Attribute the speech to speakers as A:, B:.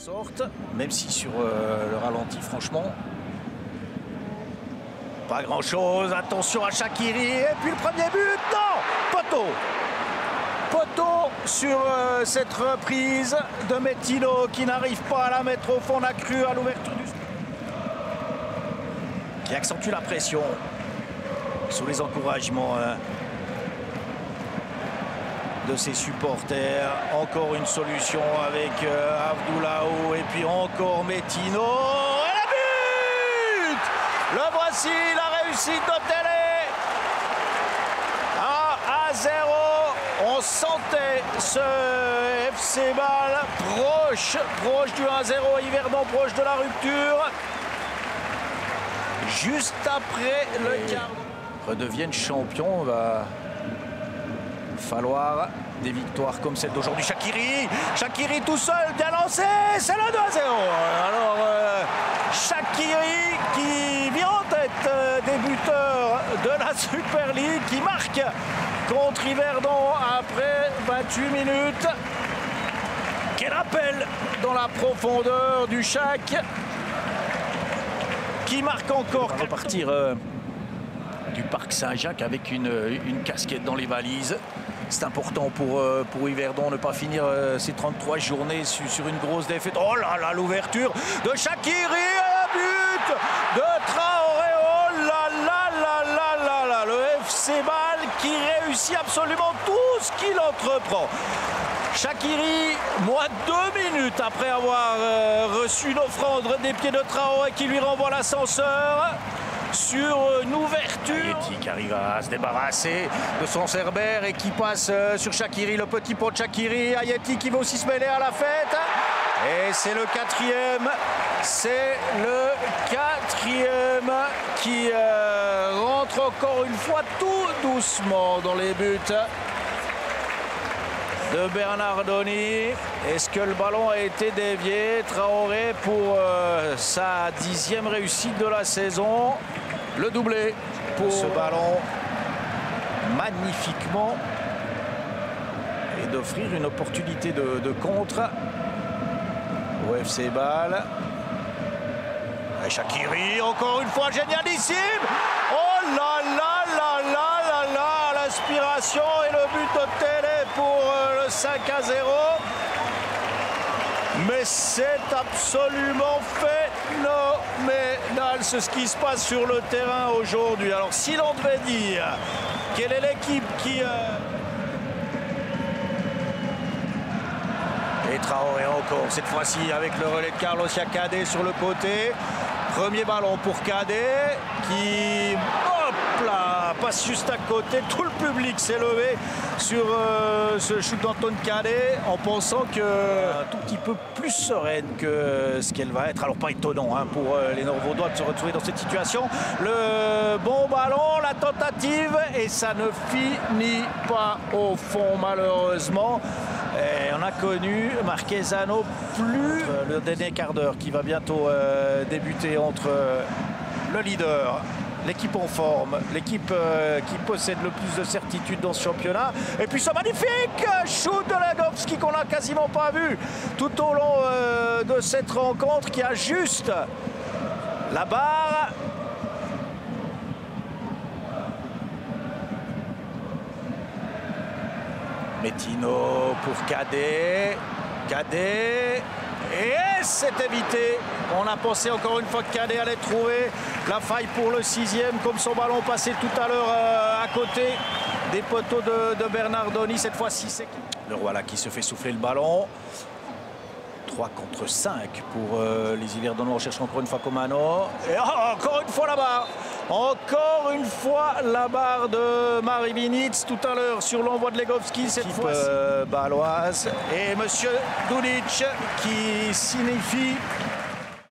A: sorte, même si sur le ralenti, franchement, pas grand-chose. Attention à Shaqiri, et puis le premier but, non, poteau. Poteau sur cette reprise de Mettino qui n'arrive pas à la mettre au fond. On a cru à l'ouverture du... qui accentue la pression sous les encouragements de ses supporters. Encore une solution avec Abdoulaou et puis encore Mettino. Et le but! Le voici, la réussite de Télé. 1-0. On sentait ce FC Bâle proche du 1-0. Yverdon proche de la rupture. Juste après le quart. Redeviennent champions, va falloir des victoires comme celle d'aujourd'hui. Shaqiri tout seul, bien lancé, c'est le 2-0. Alors Shaqiri qui vient en tête des buteurs de la Super League, qui marque contre Yverdon après 28 minutes. Quel appel dans la profondeur du Shaq, qui marque encore. Repartir du Parc Saint-Jacques avec une casquette dans les valises. C'est important pour Yverdon ne pas finir ces 33 journées sur une grosse défaite. Oh là là, l'ouverture de Shaqiri, un but de Traoré. Oh là là là là là là, le FC Bâle qui réussit absolument tout ce qu'il entreprend. Shaqiri, moins de 2 minutes après avoir reçu l'offrande des pieds de Traoré, qui lui renvoie l'ascenseur sur une ouverture. Ayeti qui arrive à se débarrasser de son Cerbère et qui passe sur Shaqiri, le petit pot de Shaqiri. Ayeti qui va aussi se mêler à la fête. Et c'est le quatrième. C'est le quatrième qui rentre encore une fois tout doucement dans les buts de Bernardoni. Est-ce que le ballon a été dévié? Traoré pour sa 10e réussite de la saison. Le doublé pour ce ballon magnifiquement, et d'offrir une opportunité de contre au FC Bâle. Shaqiri, encore une fois, génialissime. Oh là là là là là là, l'aspiration et le but de Télé pour le 5-0. Mais c'est absolument phénoménal ce qui se passe sur le terrain aujourd'hui. Alors si l'on devait dire quelle est l'équipe qui... Et Traoré encore, cette fois-ci avec le relais de Carlos Cadet sur le côté. Premier ballon pour Cadet qui, hop là, passe juste à côté. Tout le public s'est levé sur ce shoot d'Antoine Cadet en pensant que un tout petit peu plus sereine que ce qu'elle va être. Alors pas étonnant pour les Nord-Vaudois de se retrouver dans cette situation. Le bon ballon, la tentative, et ça ne finit pas au fond malheureusement. Et on a connu Marquezano plus le dernier quart d'heure qui va bientôt débuter entre le leader, l'équipe en forme, l'équipe qui possède le plus de certitude dans ce championnat. Et puis ce magnifique shoot de Legowski qu'on n'a quasiment pas vu tout au long de cette rencontre, qui ajuste la barre. Mettino pour Cadet. Et c'est évité. On a pensé encore une fois que Cadet allait trouver la faille pour le 6e, comme son ballon passé tout à l'heure à côté des poteaux de Bernardoni. Cette fois-ci, c'est le Roi qui se fait souffler le ballon. 3 contre 5 pour les Yverdonnois. On cherche encore une fois Comano. Et encore une fois la barre. Encore une fois la barre de Marie Binitz tout à l'heure sur l'envoi de Legowski. Cette fois baloise. Et Monsieur Dulic qui signifie